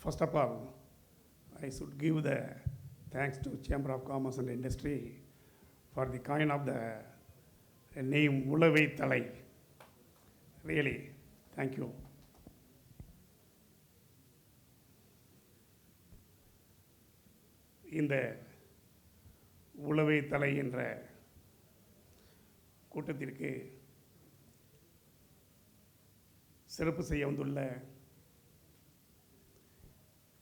First of all, I should give the thanks to Chamber of Commerce and Industry for the coin of the name Ulavai Thalai. Really, thank you. இந்த உளவை தலை என்ற கூட்டத்திற்கு சிறப்பு செய்ய வந்துள்ள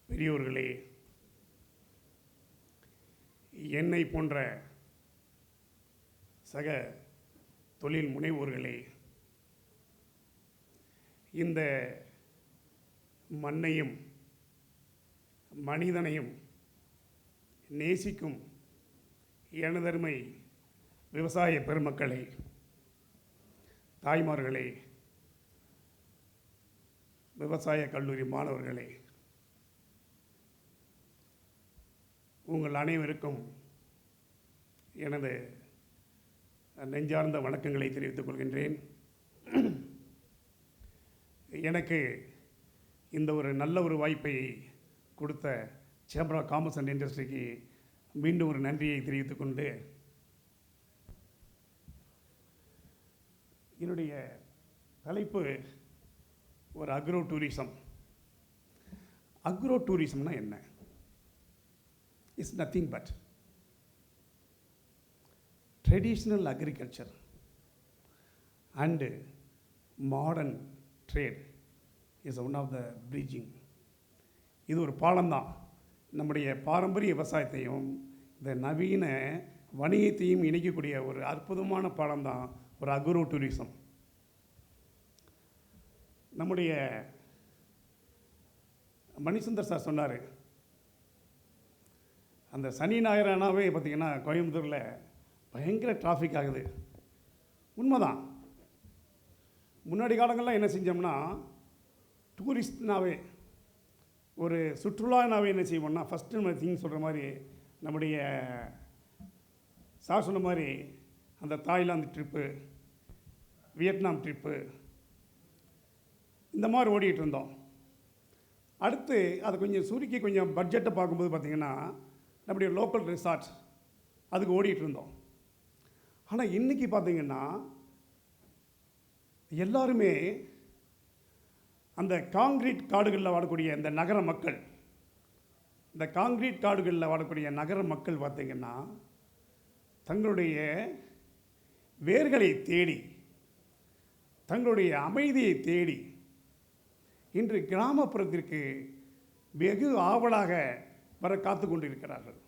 பெரியோர்களே, என்னை போன்ற சக தொழில் முனைவோர்களே, இந்த மண்ணையும் மனிதனையும் நேசிக்கும் எனதருமை விவசாய பெருமக்களே, தாய்மார்களே, விவசாய கல்லூரி மாணவர்களே, உங்கள் அனைவருக்கும் எனது நெஞ்சார்ந்த வணக்கங்களை தெரிவித்துக் கொள்கின்றேன். எனக்கு இந்த ஒரு நல்ல ஒரு வாய்ப்பை கொடுத்த சேம்பர் ஆஃப் காமர்ஸ் அண்ட் இண்டஸ்ட்ரிக்கு மீண்டும் ஒரு நன்றியை தெரிவித்துக் கொண்டு, என்னுடைய தலைப்பு ஒரு அக்ரோ டூரிசம். அக்ரோ டூரிசம்னா என்ன? It's nothing but traditional agriculture and modern trade is one of the bridging. இது ஒரு பாலம்தான். நம்முடைய பாரம்பரிய விவசாயத்தையும் இந்த நவீன வணிகத்தையும் இணைக்கக்கூடிய ஒரு அற்புதமான பாலம்தான் ஒரு அக்ரோ டூரிசம். நம்முடைய மணிசுந்தர் சார் சொன்னார், அந்த சனி ஞாயிறானாவே பார்த்திங்கன்னா கோயம்புத்தூரில் பயங்கர டிராஃபிக் ஆகுது. உண்மைதான். முன்னாடி காலங்கள்லாம் என்ன செஞ்சோம்னா, டூரிஸ்ட்னாவே ஒரு சுற்றுலானாவே என்ன செய்வோம்னா, ஃபஸ்ட்டு நம்ம திங் சொல்கிற மாதிரி நம்முடைய சார் சொன்ன மாதிரி அந்த தாய்லாந்து ட்ரிப்பு, வியட்நாம் ட்ரிப்பு, இந்த மாதிரி ஓடிட்டு இருந்தோம். அடுத்து அதை கொஞ்சம் சுருக்கி கொஞ்சம் பட்ஜெட்டை பார்க்கும்போது பார்த்திங்கன்னா நம்முடைய லோக்கல் ரிசார்ட் அதுக்கு ஓடிட்டு இருந்தோம். ஆனால் இன்றைக்கி பார்த்திங்கன்னா எல்லாருமே அந்த காங்கிரீட் காடுகளில் வாழக்கூடிய இந்த நகர மக்கள், இந்த காங்கிரீட் காடுகளில் வாழக்கூடிய நகர மக்கள் பார்த்திங்கன்னா தங்களுடைய வேர்களை தேடி, தங்களுடைய அமைதியை தேடி இன்று கிராமப்புறத்திற்கு வெகு ஆவலாக வர காத்து கொண்டிருக்கிறார்கள்.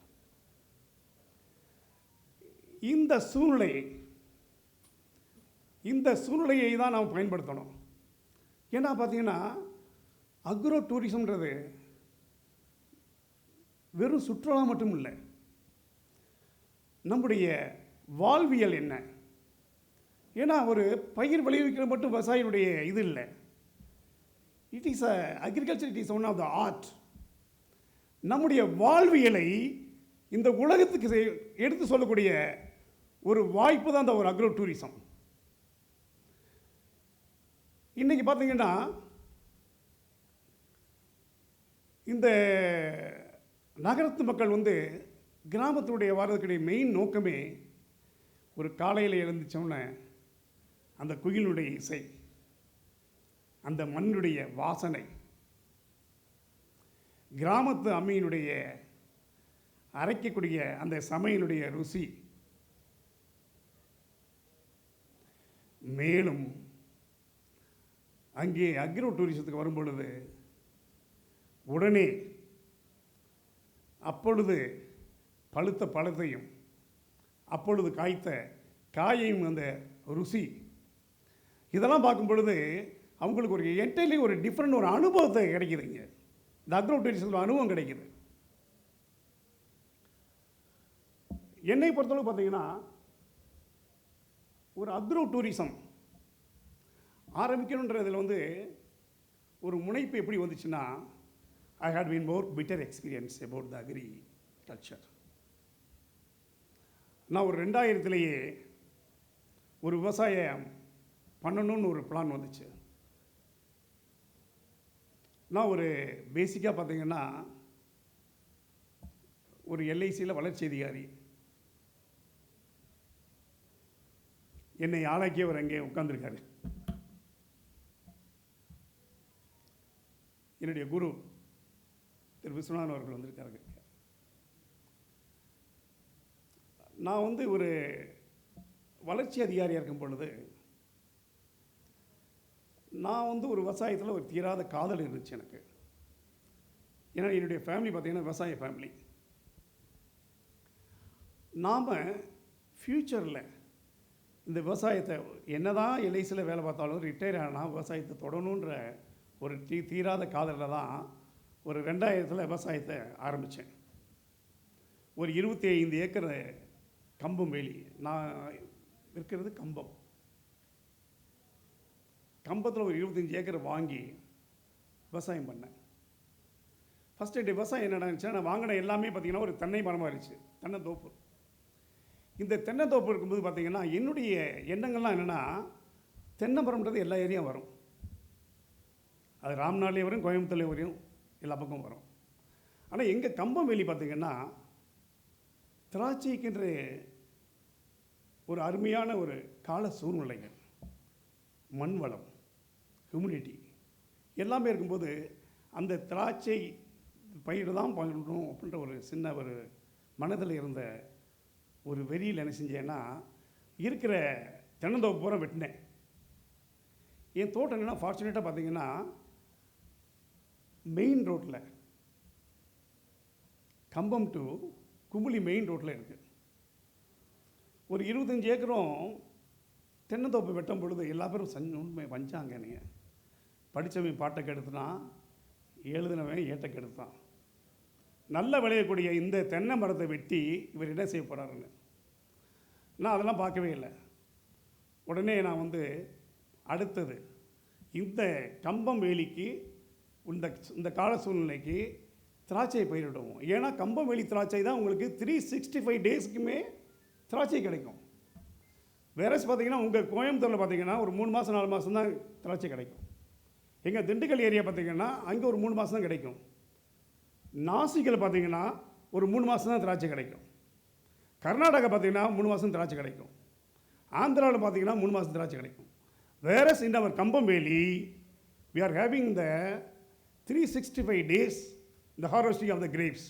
இந்த சூழ்நிலையை தான் நாம் பயன்படுத்தணும். ஏன்னா பார்த்தீங்கன்னா அக்ரோ டூரிசம்ன்றது வெறும் சுற்றுலா மட்டும் இல்லை, நம்முடைய வாழ்வியல் என்ன. ஏன்னா ஒரு பயிர் விளைவிக்கிற மட்டும் விவசாயினுடைய இது இல்லை. It is agriculture, it is one of the art. நம்முடைய வாழ்வியலை இந்த உலகத்துக்கு எடுத்து சொல்லக்கூடிய ஒரு வாய்ப்பு தான் இந்த ஒரு அக்ரோ டூரிசம். இன்றைக்கி பார்த்தீங்கன்னா இந்த நகரத்து மக்கள் கிராமத்துடைய வர்றதுக்குடைய மெயின் நோக்கமே ஒரு காலையில் எழுந்துச்சோன்னே அந்த குயிலுடைய இசை, அந்த மண்ணுடைய வாசனை, கிராமத்து அம்மியினுடைய அரைக்கக்கூடிய அந்த சமையலுடைய ருசி, மேலும் அங்கே அக்ரோ டூரிசத்துக்கு வரும்பொழுது உடனே அப்பொழுது பழுத்த பழத்தையும் அப்பொழுது காய்த்த காயையும் அந்த ருசி, இதெல்லாம் பார்க்கும் பொழுது அவங்களுக்கு ஒரு என்டையர்லி ஒரு டிஃப்ரெண்ட் ஒரு அனுபவத்தை கிடைக்குதுங்க. இந்த அக்ரோ டூரிசத்தில் அனுபவம் கிடைக்குது. என்னை பொறுத்தளவு பார்த்தீங்கன்னா ஒரு அக்ரோ டூரிசம் ஆரம்பிக்கணுன்றதில் ஒரு முனைப்பு எப்படி வந்துச்சுன்னா, I had been more bitter experience about the agriculture. நான் ஒரு 2000 ஒரு விவசாயம் பண்ணணும்னு ஒரு பிளான் வந்துச்சு. நான் ஒரு பேசிக்காக பார்த்தீங்கன்னா ஒரு எல்ஐசியில் வளர்ச்சி அதிகாரி. என்னை ஆளாக்கியவர் அங்கே உட்கார்ந்துருக்காரு. என்னுடைய குரு திரு விஸ்வநாதன் அவர்கள் வந்திருக்காரு. நான் வந்து ஒரு வளர்ச்சி அதிகாரியாக இருக்கும் பொழுது நான் வந்து ஒரு விவசாயத்தில் ஒரு தீராத காதல் இருந்துச்சு எனக்கு. ஏன்னா என்னுடைய ஃபேமிலி பார்த்திங்கன்னா விவசாய ஃபேமிலி. நாம் ஃப்யூச்சரில் இந்த விவசாயத்தை என்ன தான் எல்ஐசியில் வேலை பார்த்தாலும் ரிட்டையர் ஆனால் விவசாயத்தை தொடணுன்ற ஒரு தீராத காதலில் தான் ஒரு 2000 விவசாயத்தை ஆரம்பித்தேன். ஒரு 25 ஏக்கர் கம்பம் வேலி. நான் இருக்கிறது கம்பத்தில் ஒரு 25 ஏக்கர் வாங்கி விவசாயம் பண்ணேன். ஃபஸ்ட்டு விவசாயம் என்ன நடந்துச்சுன்னா, நான் வாங்கின எல்லாமே பார்த்திங்கன்னா ஒரு தென்னை மரமாக இருந்துச்சு, தென்னந்தோப்பு. இந்த தென்னந்தோப்பு இருக்கும்போது பார்த்திங்கன்னா என்னுடைய எண்ணங்கள்லாம் என்னென்னா, தென்னை மரம்ன்றது எல்லா ஏரியாவும் வரும். அது ராம்நாள்லேயும் வரும், கோயம்புத்தூர்லேயும் வரும், எல்லா பக்கமும் வரும். ஆனால் எங்கள் கம்பம் வேலி பார்த்திங்கன்னா திராட்சைக்கின்ற ஒரு அருமையான ஒரு கால சூழ்நிலைகள், மண் வளம், ஹியூமிடிட்டி எல்லாமே இருக்கும்போது அந்த திராட்சை பயிர் தான் பண்ணணும் அப்படின்ற ஒரு சின்ன ஒரு மனதில் இருந்த ஒரு வெறியில் என்ன செஞ்சேன்னா, இருக்கிற தென்னந்தோப்பு பூரா வெட்டினேன். என் தோட்டம் என்னென்னா ஃபார்ச்சுனேட்டாக பார்த்திங்கன்னா மெயின் ரோட்டில், கம்பம் டு குமுளி மெயின் ரோட்டில் இருக்குது. ஒரு 25 ஏக்கரும் தென்னந்தோப்பு வெட்டும் பொழுது எல்லா பேரும் உண்மை வஞ்சாங்க. நீங்கள் படித்தவன் பாட்டை கெடுத்தான், எழுதினவன் ஏட்டை கெடுத்தான். நல்ல விளையக்கூடிய இந்த தென்னை மரத்தை வெட்டி இவர் என்ன செய்ய போகிறாருன்னு நான் அதெல்லாம் பார்க்கவே இல்லை. உடனே நான் வந்து அடுத்தது இந்த கம்பம் வேலிக்கு இந்த கால சூழ்நிலைக்கு திராட்சையை பயிரிடுவோம். ஏன்னா கம்பம் வேலி திராட்சை தான் உங்களுக்கு 365 டேஸ்க்குமே திராட்சை கிடைக்கும். வேறஸ் பார்த்திங்கன்னா உங்கள் கோயம்புத்தூரில் பார்த்திங்கன்னா ஒரு 3 மாதம் 4 மாதம் தான் திராட்சை கிடைக்கும். எங்கள் திண்டுக்கல் ஏரியா பார்த்திங்கன்னா அங்கே ஒரு 3 மாதம் தான் கிடைக்கும். நாசிக்கில் பார்த்திங்கன்னா ஒரு 3 மாதம் தான் திராட்சை கிடைக்கும். கர்நாடகா பார்த்திங்கன்னா 3 மாதம் திராட்சை கிடைக்கும். ஆந்திராவில் பார்த்திங்கன்னா 3 மாதம் திராட்சை கிடைக்கும். வேறஸ் இந்த அவர் கம்பம் வேலி we are having the 365 days the harvesting of the grapes.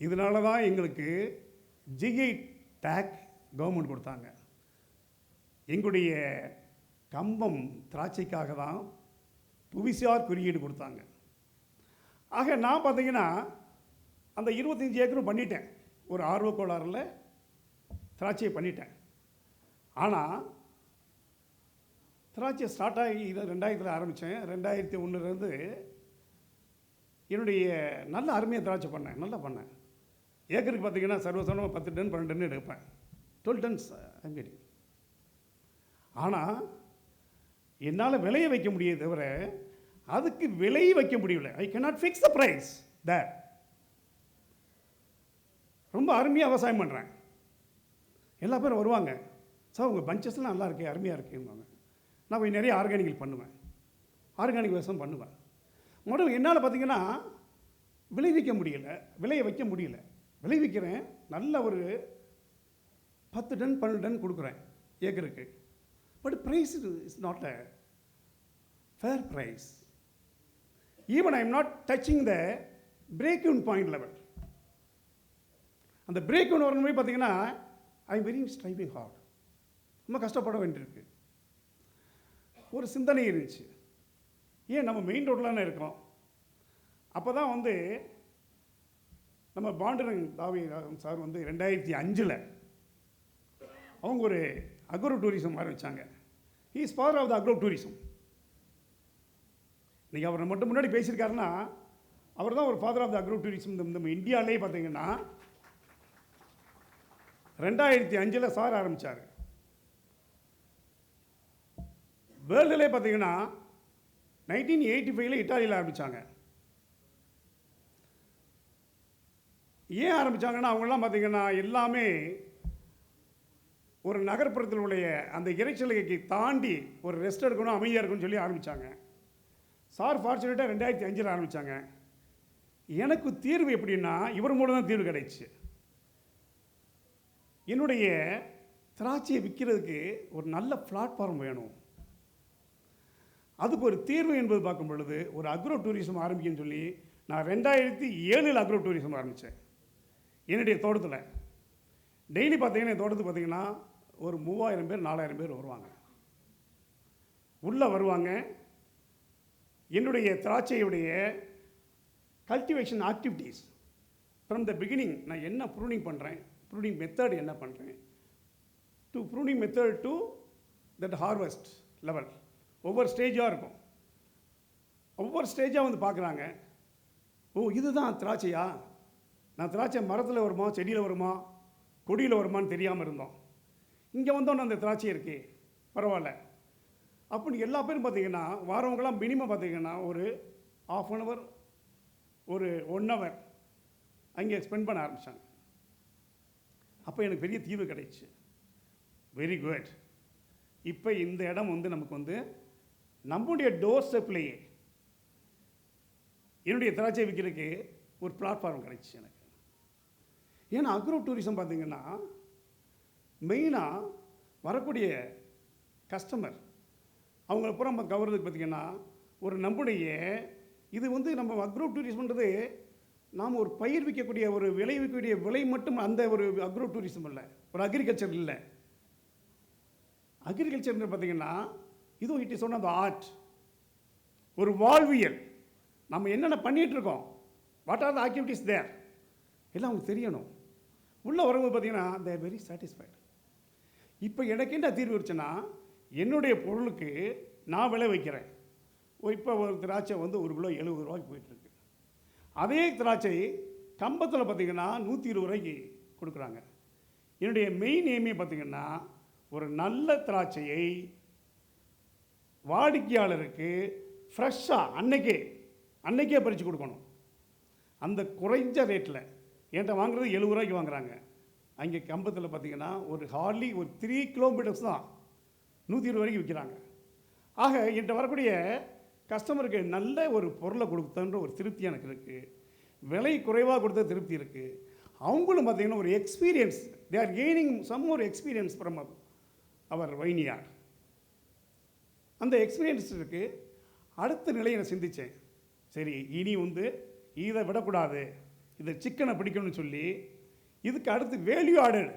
இதனால தான் எங்களுக்கு ஜிஐ டேக் கவர்மெண்ட் கொடுத்தாங்க. எங்களுடைய கம்பம் திராட்சைக்காக தான் புவிசார் குறியீடு கொடுத்தாங்க. ஆக நான் பார்த்தீங்கன்னா அந்த 25 ஏக்கரும் பண்ணிட்டேன். ஒரு ஆர்வக்கோளாறில் திராட்சையை பண்ணிட்டேன். ஆனால் திராட்சை ஸ்டார்ட் ஆகி இதை 2000 ஆரம்பித்தேன். 2001 என்னுடைய நல்ல அருமையாக திராட்சை பண்ணேன், நல்லா பண்ணேன். ஏக்கருக்கு பார்த்திங்கன்னா சர்வசாதாரணமாக 10 டன் 12 டன் எடுப்பேன். 12 டன்ஸ் அங்கடி. ஆனால் என்னால் விலையை வைக்க முடியே தவிர அதுக்கு விலை வைக்க முடியல. I cannot fix the price that. ரொம்ப அருமையாக விவசாயம் பண்ணுறேன். எல்லா பேரும் வருவாங்க, சார் உங்கள் பஞ்சஸ்லாம் நல்லா இருக்கு, அருமையாக இருக்குவாங்க. நான் போய் நிறைய ஆர்கானிக்கல் பண்ணுவேன், ஆர்கானிக் விவசாயம் பண்ணுவேன். முதல்ல என்னால் பார்த்திங்கன்னா விளைவிக்க முடியல, விலையை வைக்க முடியல. விளைவிக்கிறேன், நல்ல ஒரு 10 டன் 12 டன் கொடுக்குறேன் ஏக்கருக்கு. But price is not a fair price. Even I am not touching the break in point level. அந்த பிரேக் இன் வரணும் பார்த்தீங்கன்னா I am very striving hard. ரொம்ப கஷ்டப்பட வேண்டியிருக்கு. ஒரு சிந்தனை இருந்துச்சு, ஏன் நம்ம மெயின் ரோட்டில் இருக்கோம். அப்போ தான் வந்து நம்ம பாண்டுரங் தாவி சார் 2005 அவங்க ஒரு அக்ரோ டூரிசம் ஆரம்பித்தாங்க. He is father of the agro tourism. இன்றைக்கி அவர் மட்டும் முன்னாடி பேசியிருக்காருன்னா அவர் தான் ஒரு father of the agro tourism. நம்ம இந்தியாவிலே பார்த்தீங்கன்னா 2005 சார் ஆரம்பித்தார். வேர்ல்டுலே பார்த்தீங்கன்னா 1985 இட்டாலியில் ஆரம்பித்தாங்க. ஏன் ஆரம்பித்தாங்கன்னா அவங்களாம் பார்த்தீங்கன்னா எல்லாமே ஒரு நகர்ப்புறத்தில் உடைய அந்த இறைச்சலுக்கு தாண்டி ஒரு ரெஸ்ட் எடுக்கணும், அமைதியாக இருக்கணும்னு சொல்லி ஆரம்பித்தாங்க. சார் ஃபார்ச்சுனேட்டாக 2005 ஆரம்பித்தாங்க. எனக்கு தீர்வு எப்படின்னா இவர் மூலம் தான் தீர்வு கிடைச்சு. என்னுடைய திராட்சையை விற்கிறதுக்கு ஒரு நல்ல பிளாட்ஃபார்ம் வேணும். அதுக்கு ஒரு தீர்வு என்பது பார்க்கும் பொழுது ஒரு அக்ரோ டூரிசம் ஆரம்பிக்குன்னு சொல்லி நான் 2007 அக்ரோ டூரிசம் ஆரம்பித்தேன். என்னுடைய தோட்டத்தில் டெய்லி பார்த்தீங்கன்னா என் தோட்டத்துக்கு பார்த்தீங்கன்னா ஒரு 3000 பேர் 4000 பேர் வருவாங்க. உள்ளே வருவாங்க. என்னுடைய திராட்சையுடைய cultivation activities from the beginning நான் என்ன ப்ரூனிங் பண்ணுறேன், ப்ரூனிங் மெத்தட் என்ன பண்ணுறேன், to pruning method to that harvest level, ஒவ்வொரு ஸ்டேஜாக இருக்கும். ஒவ்வொரு ஸ்டேஜாக வந்து பார்க்குறாங்க. ஓ இதுதான் திராட்சையா, நான் திராட்சை மரத்தில் வருமா செடியில் வருமா கொடியில் வருமானு தெரியாமல் இருந்தோம். இங்கே வந்தோன்னே அந்த திராட்சை இருக்கே பரவாயில்ல அப்படி எல்லா பேரும் பார்த்தீங்கன்னா வாரவங்களாம் மினிமம் பார்த்தீங்கன்னா ஒரு 1/2 hour ஒரு 1 hour அங்கே ஸ்பெண்ட் பண்ண ஆரம்பித்தாங்க. அப்போ எனக்கு பெரிய தீர்வு கிடைச்சு. Very good. இப்போ இந்த இடம் வந்து நமக்கு வந்து நம்முடைய டோர் ஸ்டெப்லேயே என்னுடைய திராட்சை விற்கிறதுக்கு ஒரு பிளாட்ஃபார்ம் கிடைச்சி எனக்கு. ஏன்னா அக்ரோ டூரிசம் பார்த்தீங்கன்னா மெயினாக வரக்கூடிய கஸ்டமர் அவங்கள பூரா நம்ம கவர்றதுக்கு பார்த்திங்கன்னா ஒரு நம்முடைய இது வந்து நம்ம அக்ரோ டூரிசம்ன்றது நாம் ஒரு பயிர் விற்கக்கூடிய ஒரு விளைவிக்கக்கூடிய விலை மட்டும் அந்த ஒரு அக்ரோ டூரிசம் இல்லை, ஒரு அக்ரிகல்ச்சர் இல்லை. அக்ரிகல்ச்சர்னு பார்த்திங்கன்னா இதுவும் it is one of the art, ஒரு வாழ்வியல். நம்ம என்னென்ன பண்ணிகிட்ருக்கோம், what are the activities there எல்லாம் அவங்களுக்கு தெரியணும். உள்ளே வரும்போது பார்த்திங்கன்னா தே ஆர் வெரி சாட்டிஸ்ஃபைடு. இப்போ எனக்கு என்ன தீர்வு இருந்துச்சுன்னா என்னுடைய பொருளுக்கு நான் விலை வைக்கிறேன். இப்போ ஒரு திராட்சை வந்து 1 கிலோ 70 ரூபாய்க்கு போயிட்டுருக்கு. அதே திராட்சை கம்பத்தில் பார்த்திங்கன்னா 120 ரூபாய்க்கு கொடுக்குறாங்க. என்னுடைய மெயின் எய்மே பார்த்திங்கன்னா ஒரு நல்ல திராட்சையை வாடிக்கையாளருக்கு ஃப்ரெஷ்ஷாக அன்னைக்கே பறித்து கொடுக்கணும். அந்த குறைஞ்ச ரேட்டில் என்கிட்ட வாங்குறது 70 ரூபாய்க்கு வாங்குறாங்க. அங்கே கம்பத்தில் பார்த்திங்கன்னா ஒரு ஹார்ட்லி ஒரு 3 கிலோமீட்டர்ஸ் தான் 120 வரைக்கும் விற்கிறாங்க. ஆக என்கிட்ட வரக்கூடிய கஸ்டமருக்கு நல்ல ஒரு பொருளை கொடுத்தன்ற ஒரு திருப்தி எனக்கு இருக்குது. விலை குறைவாக கொடுத்த திருப்தி இருக்குது. அவங்களும் பார்த்திங்கன்னா ஒரு experience, they are gaining some ஒரு எக்ஸ்பீரியன்ஸ் ஃப்ரம் அவர் வைனியார். அந்த எக்ஸ்பீரியன்ஸ் இருக்குது. அடுத்த நிலையை நான் சிந்தித்தேன். சரி இனி வந்து இதை விடக்கூடாது, இதை சிக்கனை பிடிக்கணும்னு சொல்லி இதுக்கு அடுத்து வேல்யூ ஆர்டர்,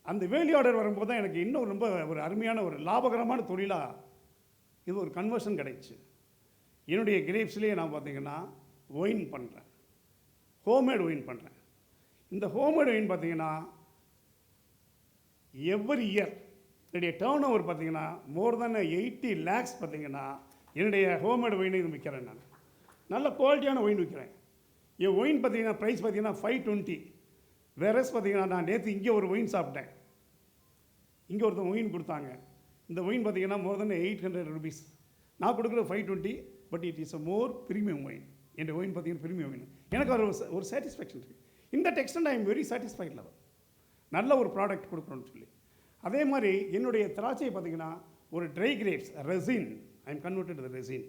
அந்த வேல்யூ ஆர்டர் வரும்போது தான் எனக்கு இன்னும் ரொம்ப ஒரு அருமையான ஒரு லாபகரமான தொழிலாக இது ஒரு கன்வர்ஷன் கிடைச்சு. என்னுடைய கிரேப்ஸ்லேயே நான் பார்த்திங்கன்னா ஒயின் பண்ணுறேன், ஹோம்மேட் ஒயின் பண்ணுறேன். இந்த ஹோம்மேட் ஒயின் பார்த்திங்கன்னா எவ்ரி இயர் என்னுடைய டேர்ன் ஓவர் பார்த்திங்கன்னா மோர் தென் 80 lakhs பார்த்திங்கன்னா என்னுடைய ஹோம்மேட் ஒயின் இது விற்கிறேன். நான் நல்ல குவாலிட்டியான ஒயின் விற்கிறேன். என் ஒயின் பார்த்திங்கன்னா ப்ரைஸ் பார்த்திங்கன்னா 520. வேறஸ் பார்த்திங்கன்னா நான் நேற்று இங்கே ஒரு ஒயின் சாப்பிட்டேன். இங்கே ஒருத்தர் ஒயின் கொடுத்தாங்க. இந்த ஒயின் பார்த்திங்கன்னா மோர் தென் 800 rupees. நான் கொடுக்குறது 520, but it is a more premium wine. என் ஒயின் பார்த்திங்கன்னா ப்ரீமியம் ஒயின். எனக்கு ஒரு சாட்டிஸ்ஃபேக்ஷன் இருக்குது. இந்த டெக்ஸ்டன் I am very satisfied level. நல்ல ஒரு ப்ராடக்ட் கொடுக்குறோன்னு சொல்லி. அதே மாதிரி என்னுடைய திராட்சை பார்த்திங்கன்னா ஒரு try grapes resin, I am converted to resin.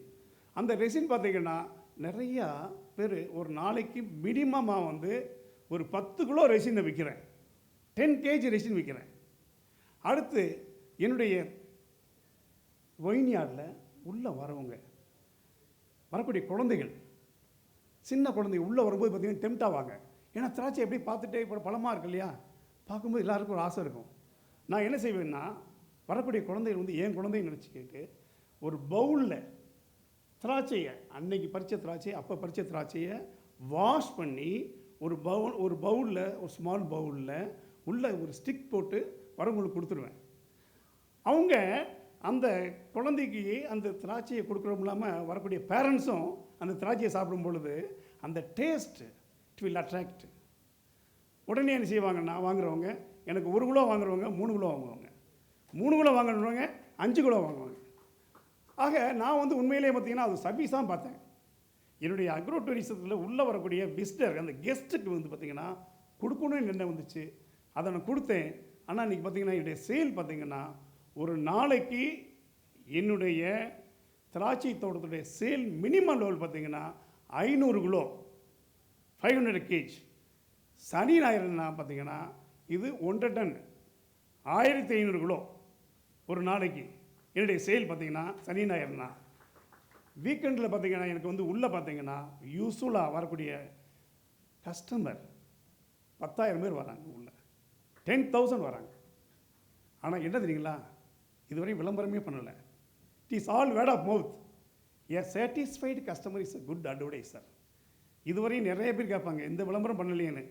அந்த ரெசின் பார்த்திங்கன்னா நிறையா பேர் ஒரு நாளைக்கு மினிமமாக வந்து ஒரு 10 கிலோ ரெசினை விற்கிறேன், 10 kg ரெசின் விற்கிறேன். அடுத்து என்னுடைய ஒயின்யார்டில் உள்ளே வரக்கூடிய குழந்தைகள், சின்ன குழந்தைங்க உள்ளே வரும்போது பார்த்திங்கன்னா டெம்ட் ஆவாங்க. ஏன்னா திராட்சை எப்படி பார்த்துட்டே இப்போ பழமாக இருக்கு இல்லையா, பார்க்கும்போது எல்லாருக்கும் ஒரு ஆசை இருக்கும். நான் என்ன செய்வேன்னா வரக்கூடிய குழந்தைகள் வந்து என் குழந்தைன்னு நினச்சிக்கிட்டு ஒரு பவுலில் திராட்சையை அன்னைக்கு பறித்த திராட்சையை அப்போ பறித்த திராட்சையை வாஷ் பண்ணி ஒரு பவுலில் ஒரு ஸ்மால் பவுலில் உள்ள ஒரு ஸ்டிக் போட்டு வரவங்களுக்கு கொடுத்துருவேன். அவங்க அந்த குழந்தைக்கு அந்த திராட்சையை கொடுக்குறோம் இல்லாமல் வரக்கூடிய பேரண்ட்ஸும் அந்த திராட்சையை சாப்பிடும் பொழுது அந்த டேஸ்ட் இட் வில் அட்ராக்ட். உடனே என்ன செய்வாங்கன்னா வாங்குறவங்க எனக்கு 1 கிலோ வாங்குறவங்க 3 கிலோ வாங்குவாங்க, 3 கிலோ வாங்குறவங்க 5 கிலோ வாங்குவாங்க. ஆக நான் வந்து உண்மையிலே பார்த்திங்கன்னா அது சர்வீஸாக பார்த்தேன். என்னுடைய அக்ரோ டூரிசத்தில் உள்ளே வரக்கூடிய விசிட்டர் அந்த கெஸ்ட்டுக்கு வந்து பார்த்திங்கன்னா கொடுக்கணும்னு என்ன வந்துச்சு, அதை நான் கொடுத்தேன். ஆனால் இன்றைக்கி பார்த்திங்கன்னா என்னுடைய சேல் பார்த்திங்கன்னா ஒரு நாளைக்கு என்னுடைய திராட்சை தோட்டத்துடைய சேல் மினிமம் லெவல் பார்த்தீங்கன்னா 500 கிலோ 500 கேஜ். சனி ஞாயிறுனா பார்த்தீங்கன்னா இது 1 டன் 1500 கிலோ ஒரு நாளைக்கு என்னுடைய சேல் பார்த்தீங்கன்னா சனி ஞாயிறுனா. வீக்கெண்டில் பார்த்தீங்கன்னா எனக்கு வந்து உள்ளே பார்த்தீங்கன்னா யூஸ்ஃபுல்லாக வரக்கூடிய கஸ்டமர் 10,000 பேர் வராங்க, உள்ள 10,000 வராங்க. ஆனால் என்ன தெரியுங்களா, இதுவரை விளம்பரமே பண்ணலை. It is all word of mouth. A satisfied customer is a good advertiser. இதுவரையும் நிறைய பேர் கேட்பாங்க எந்த விளம்பரம் பண்ணலையேன்னு.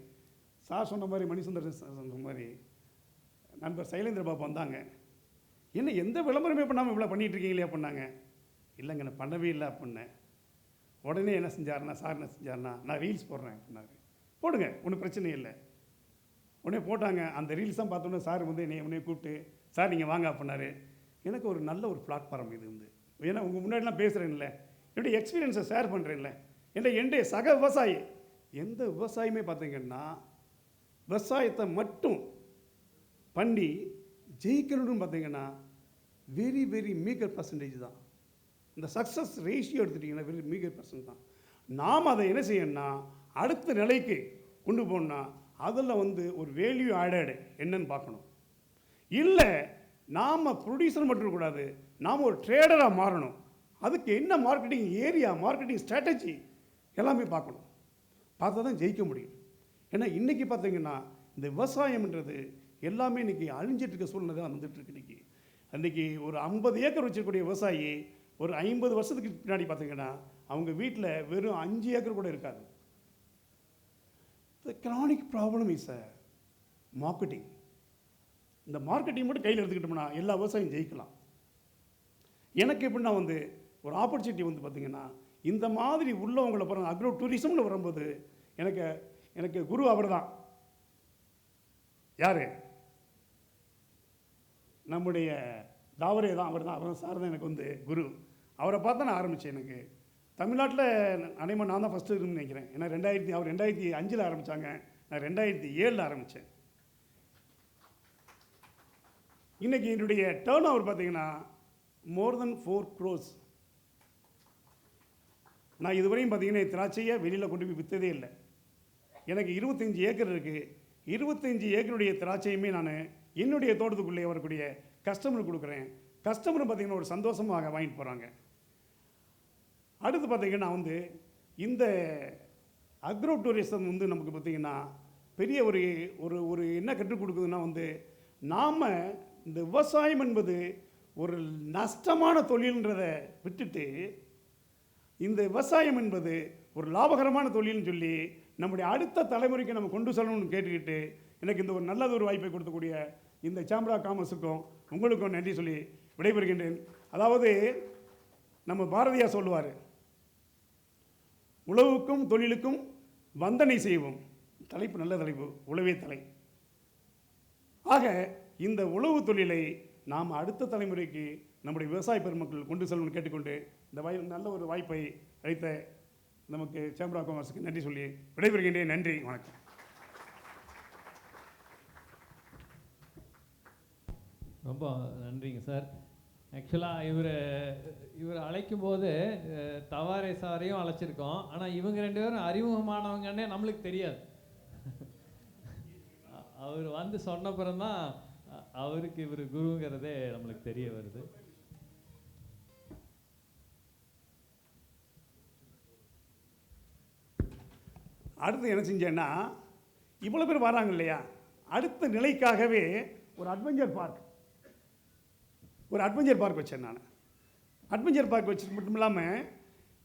சார் சொன்ன மாதிரி, மணிசுந்தர் சொன்ன மாதிரி நண்பர் சைலேந்திர பாபு வந்தாங்க, என்ன எந்த விளம்பரமே பண்ணாமல் இவ்வளோ பண்ணிகிட்டு இருக்கீங்களே அப்படின்னாங்க. இல்லைங்க நான் பண்ணவே இல்லை அப்படின்னேன். உடனே என்ன செஞ்சாருன்னா, சார் என்ன செஞ்சாருன்னா, நான் ரீல்ஸ் போடுறேன் அப்படின்னாரு. போடுங்க, ஒன்றும் பிரச்சனை இல்லை. உடனே போட்டாங்க. அந்த ரீல்ஸ் தான் பார்த்தோன்னே சார் வந்து என்னை உடனே கூப்பிட்டு, சார் நீங்கள் வாங்க அப்படின்னாரு. எனக்கு ஒரு நல்ல ஒரு பிளாட்ஃபார்ம் இது வந்து. ஏன்னா உங்கள் முன்னாடிலாம் பேசுகிறேன்ல, என்னுடைய எக்ஸ்பீரியன்ஸை ஷேர் பண்ணுறேன்ல. என்னுடைய சக விவசாயி, எந்த விவசாயமே பார்த்தீங்கன்னா விவசாயத்தை மட்டும் பண்ணி ஜெயிக்கணும்னு பார்த்தீங்கன்னா வெரி வெரி மீகர் பர்சன்டேஜ் தான். இந்த சக்ஸஸ் ரேஷியோ எடுத்துட்டிங்கன்னா வெரி மீகர் பர்சன்ட் தான். நாம் அதை என்ன செய்யணும்னா அடுத்த நிலைக்கு கொண்டு போகணும்னா அதில் வந்து ஒரு வேல்யூ ஆடட் என்னன்னு பார்க்கணும். இல்லை நாம் ப்ரொடியூசர் மட்டும் இருக்கக்கூடாது, நாம் ஒரு ட்ரேடராக மாறணும். அதுக்கு என்ன மார்க்கெட்டிங் ஏரியா, மார்க்கெட்டிங் ஸ்ட்ராட்டஜி எல்லாமே பார்க்கணும். பார்த்தா தான் ஜெயிக்க முடியும். ஏன்னா இன்றைக்கி பார்த்தீங்கன்னா இந்த விவசாயம்ன்றது எல்லாமே இன்றைக்கி அழிஞ்சிட்டு இருக்க சூழ்நிலை தான் வந்துட்டுருக்கு. இன்றைக்கி ஒரு 50 ஏக்கர் வச்சிருக்கக்கூடிய விவசாயி ஒரு 50 வருஷத்துக்கு பின்னாடி பார்த்தீங்கன்னா அவங்க வீட்டில் வெறும் 5 ஏக்கர் கூட இருக்காது. The chronic problem is a marketing. இந்த மார்க்கெட்டிங் மட்டும் கையில் எடுத்துக்கிட்டோம்னா எல்லா விவசாயம் ஜெயிக்கலாம். எனக்கு எப்படின்னா வந்து ஒரு ஆப்பர்ச்சுனிட்டி வந்து பார்த்திங்கன்னா இந்த மாதிரி உள்ளவங்களை பாருங்கள், அக்ரோ டூரிசம்னு வரும்போது எனக்கு குரு அவர் தான். யார்? நம்முடைய தாவரே தான், அவர் தான் சார் தான் எனக்கு வந்து குரு. அவரை பார்த்து நான் ஆரம்பித்தேன். எனக்கு தமிழ்நாட்டில் அனைமா நான் தான் ஃபஸ்ட்டு இருக்குன்னு நினைக்கிறேன். ஏன்னா அவர் 2005 ஆரம்பித்தாங்க, நான் 2007 ஆரம்பித்தேன். இன்றைக்கி என்னுடைய டேர்ன் ஓவர் பார்த்தீங்கன்னா மோர் தென் 4 crores. நான் இதுவரையும் பார்த்தீங்கன்னா திராட்சையை வெளியில் கொண்டு போய் விற்றதே இல்லை. எனக்கு 25 ஏக்கர் இருக்குது. 25 ஏக்கருடைய திராட்சையுமே நான் என்னுடைய தோட்டத்துக்குள்ளே வரக்கூடிய கஸ்டமருக்கு கொடுக்குறேன். கஸ்டமர் பார்த்திங்கன்னா ஒரு சந்தோஷமாக வாங்கிட்டு போகிறாங்க. அடுத்து பார்த்திங்கன்னா வந்து இந்த அக்ரோ டூரிசம் வந்து நமக்கு பார்த்திங்கன்னா பெரிய ஒரு ஒரு ஒரு என்ன கற்றுக் கொடுக்குதுன்னா வந்து நாம் இந்த விவசாயம் என்பது ஒரு நஷ்டமான தொழில்ன்றதை விட்டுட்டு இந்த விவசாயம் என்பது ஒரு லாபகரமான தொழில்னு சொல்லி நம்முடைய அடுத்த தலைமுறைக்கு நம்ம கொண்டு செல்லணும்னு கேட்டுக்கிட்டு எனக்கு இந்த ஒரு நல்லது ஒரு வாய்ப்பை கொடுக்கக்கூடிய இந்த சேம்பர் ஆஃப் காமர்ஸுக்கும் உங்களுக்கும் நன்றி சொல்லி விடைபெறுகின்றேன். அதாவது நம்ம பாரதியார் சொல்லுவார், உழவுக்கும் தொழிலுக்கும் வந்தனை செய்வோம். தலைப்பு நல்ல தலைப்பு, உழவே தலை. ஆக இந்த உழவு தொழிலை நாம் அடுத்த தலைமுறைக்கு நம்முடைய விவசாய பெருமக்கள் கொண்டு செல்லணும்னு கேட்டுக்கொண்டு இந்த நல்ல ஒரு வாய்ப்பை அளித்த நமக்கு சேம்பர் ஆஃப் காமர்ஸுக்கு நன்றி சொல்லி விடைபெறுகின்றேன். நன்றி, வணக்கம். ரொம்ப நன்றிங்க சார். ஆக்சுவலாக இவர் அழைக்கும் போது தவாரே சாரையும் அழைச்சிருக்கோம். ஆனால் இவங்க 2 பேரும் அறிமுகமானவங்கன்னே நம்மளுக்கு தெரியாது. அவர் வந்து சொன்னப்புறம் தான் அவருக்கு இவர் குருங்கிறதே நம்மளுக்கு தெரிய வருது. அடுத்து என்ன செஞ்சேன்னா, இவ்வளோ பேர் வராங்க இல்லையா, அடுத்த நிலைக்காகவே ஒரு அட்வென்ச்சர் பார்க் வச்சேன். நான் அட்வென்ச்சர் பார்க் வச்சது மட்டும் இல்லாமல்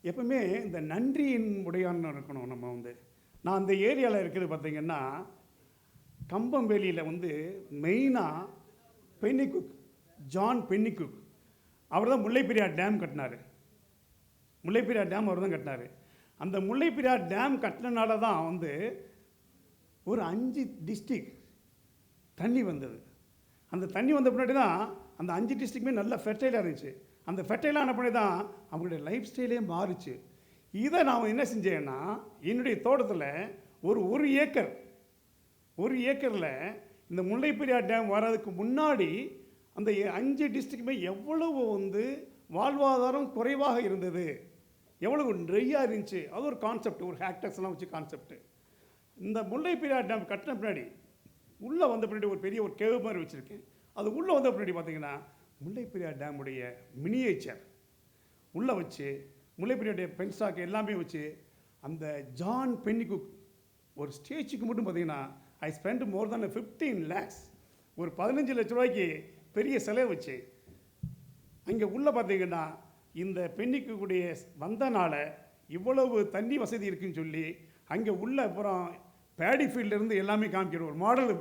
எப்பவுமே இந்த நன்றியின் உடையான்னு இருக்கணும். நம்ம வந்து நான் அந்த ஏரியாவில் இருக்கிறது பார்த்திங்கன்னா கம்பம்பேலியில் வந்து மெயினாக ஜான் பென்னிகுக் அவர் தான் முல்லைப்பெரியார் டேம் கட்டினார். முல்லைப்பெரியார் டேம் அவர் தான் கட்டினார். அந்த முல்லைப்பெரியார் டேம் கட்டினால தான் வந்து ஒரு 5 டிஸ்ட்ரிக்ட் தண்ணி வந்தது. அந்த தண்ணி வந்த பின்னாடி தான் அந்த 5 டிஸ்ட்ரிக்ட்டுமே நல்ல ஃபெர்டைலாக இருந்துச்சு. அந்த ஃபெர்டைலான பின்னாடி தான் அவங்களுடைய லைஃப் ஸ்டைலே மாறிச்சு. இதை நான் என்ன செஞ்சேன்னா, என்னுடைய தோட்டத்தில் ஒரு ஏக்கரில் இந்த முல்லைப்பெரியார் டேம் வர்றதுக்கு முன்னாடி அந்த 5 டிஸ்ட்ரிக்ட்டுமே எவ்வளவு வந்து வாழ்வாதாரம் குறைவாக இருந்தது, எவ்வளவு ட்ரையாக இருந்துச்சு, அது ஒரு கான்செப்ட், ஒரு ஹேக்டர்ஸ்லாம் வச்சு கான்செப்ட். இந்த முல்லை பெரியார் டேம் கட்டின பின்னாடி உள்ளே வந்த பின்னாடி ஒரு பெரிய ஒரு கேவ் மாதிரி வச்சுருக்கேன். அது உள்ளே வந்த பின்னாடி பார்த்தீங்கன்னா முல்லை பெரியார் டேமுடைய மினியேச்சர் உள்ளே வச்சு, முல்லை பெரியாருடைய பென்ஸ்டாக் எல்லாமே வச்சு, அந்த ஜான் பென்னிகுக் ஒரு ஸ்டேச்சுக்கு மட்டும் பார்த்தீங்கன்னா I spend more than 15 lakhs, ஒரு 15 லட்ச ரூபாய்க்கு பெரிய சிலை வச்சு அங்கே உள்ளே பார்த்தீங்கன்னா இந்த பென்னிக்குடைய வந்தனால இவ்வளவு தண்ணி வசதி இருக்குன்னு சொல்லி அங்கே உள்ள அப்புறம் பேடி ஃபீல்ட்லேருந்து எல்லாமே காமிக்கிற ஒரு மாடல்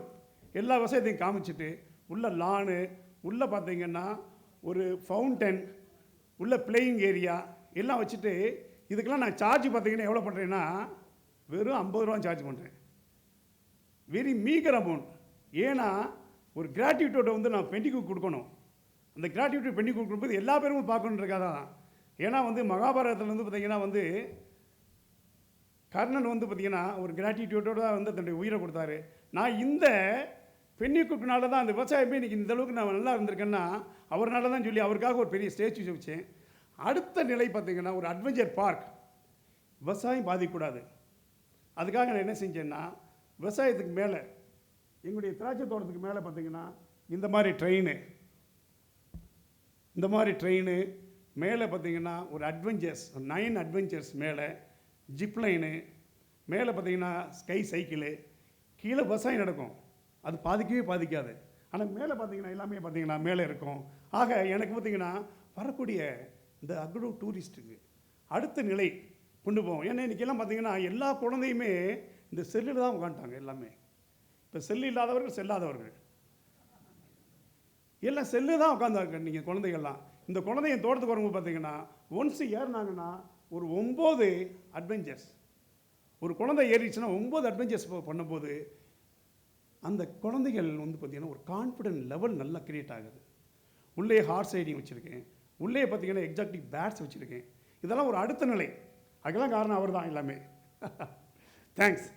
எல்லா வசதியும் காமிச்சிட்டு உள்ள லானு உள்ளே பார்த்தீங்கன்னா ஒரு ஃபவுண்டன் உள்ள பிளேயிங் ஏரியா எல்லாம் வச்சுட்டு, இதுக்கெல்லாம் நான் சார்ஜ் பார்த்தீங்கன்னா எவ்வளோ பண்ணுறேன்னா வெறும் 50 ரூபா சார்ஜ் பண்ணுறேன். Very meagre amount. ஏன்னா ஒரு கிராட்டிவிட்டியோட வந்து நான் பெண்டிக்கு கொடுக்கணும். அந்த கிராட்டிவிட்டி பெண்டிக்கு கொடுக்கும்போது எல்லா பேரும் பார்க்கணுன்றக்காக தான். ஏன்னா வந்து மகாபாரதத்தில் வந்து பார்த்தீங்கன்னா வந்து கர்ணன் வந்து பார்த்தீங்கன்னா ஒரு கிராட்டிடியூட்டோடு தான் வந்து தன்னுடைய உயிரை கொடுத்தாரு. நான் இந்த பெண்ணிக்குனால தான் அந்த விவசாயமே இன்றைக்கி இந்த அளவுக்கு நான் நல்லா இருந்திருக்கேன்னா அவர்னால தான் சொல்லி அவருக்காக ஒரு பெரிய ஸ்டேச்சு வச்சேன். அடுத்த நிலை பார்த்திங்கன்னா ஒரு அட்வென்ச்சர் பார்க். விவசாயம் பாதிக்கக்கூடாது, அதுக்காக நான் என்ன செஞ்சேன்னா விவசாயத்துக்கு மேலே எங்களுடைய திராட்சை தோட்டத்துக்கு மேலே பார்த்திங்கன்னா இந்த மாதிரி ட்ரெயின் மேலே பார்த்திங்கன்னா ஒரு அட்வென்ச்சர்ஸ் 9 அட்வென்ச்சர்ஸ் மேலே ஜிப்லைனு மேலே பார்த்திங்கன்னா ஸ்கை சைக்கிளு கீழே விவசாயம் நடக்கும். அது பாதிக்கவே பாதிக்காது. ஆனால் மேலே பார்த்திங்கன்னா எல்லாமே பார்த்திங்கன்னா மேலே இருக்கும். ஆக எனக்கு பார்த்திங்கன்னா வரக்கூடிய இந்த அக்ரோ டூரிஸ்ட்டுக்கு அடுத்த நிலை கொண்டு போவோம். ஏன்னா இன்றைக்கெல்லாம் பார்த்திங்கன்னா எல்லா குழந்தையுமே இந்த செல்லில் தான் உட்காந்துட்டாங்க. எல்லாமே இப்போ செல்லு இல்லாதவர்கள் செல்லாதவர்கள் எல்லாம் செல்லு தான் உட்காந்தாங்க. நீங்கள் குழந்தைகள்லாம் இந்த குழந்தைங்க தோட்டத்துக்கு வரும்போது பார்த்திங்கன்னா ஒன்ஸ் ஏறினாங்கன்னா ஒரு 9 அட்வென்ச்சர்ஸ், ஒரு குழந்தை ஏறிச்சுன்னா 9 அட்வென்ச்சர்ஸ் பண்ணும்போது அந்த குழந்தைகள் வந்து பார்த்திங்கன்னா ஒரு கான்ஃபிடென்ட் லெவல் நல்லா க்ரியேட் ஆகுது. உள்ளே ஹார்ஸ் ரைடிங் வச்சுருக்கேன், உள்ளே பார்த்திங்கன்னா எக்ஸாக்டிவ் பேட்ஸ் வச்சுருக்கேன். இதெல்லாம் ஒரு அடுத்த நிலை. அதுக்கெல்லாம் காரணம் அவர் தான் எல்லாமே. தேங்க்ஸ்.